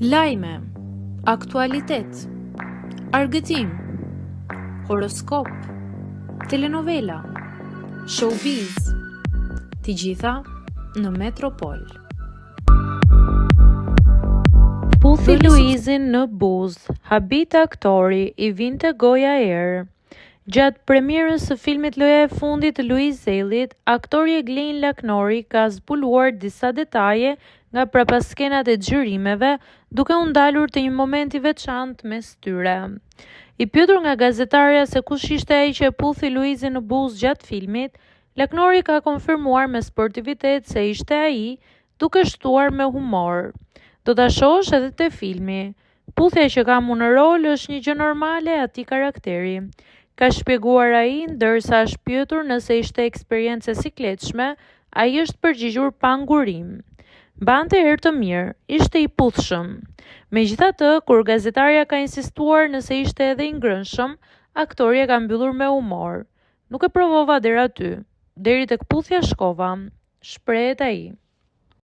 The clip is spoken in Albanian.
Lajme, aktualitet, argëtim, horoskop, telenovela, showbiz, të gjitha në Metropol. Puthi Luizin në buzë, habit aktori i vinte goja erë. Gjatë premierës së filmit Loja e fundit të Luiz Zellit, aktori Eglein Laknori ka zbuluar disa detaje nga prapaskenat e xhirimeve, duke u ndalur te një moment i veçantë mes tyre. I pyetur nga gazetarja se kush ishte ai që e puthi Luizin në buzë gjatë filmit, Laknori ka konfirmuar me sportivitet se ishte ai, duke shtuar me humor. Do ta shohësh edhe te filmi. Puthja që kam unë në rol është një gjë normale e atij karakteri, ka shpjeguar ai, ndërsa është pyetur nëse ishte eksperiencë e sikletshme, ai është përgjigjur pa ngurim. Mbante herë të mirë, ishte i puthshëm. Megjithatë, kur gazetarja ka insistuar nëse ishte edhe i ngrënshëm, aktori e ka mbyllur me humor. Nuk e provova deri aty, deri tek puthja shkova, shprehet ai.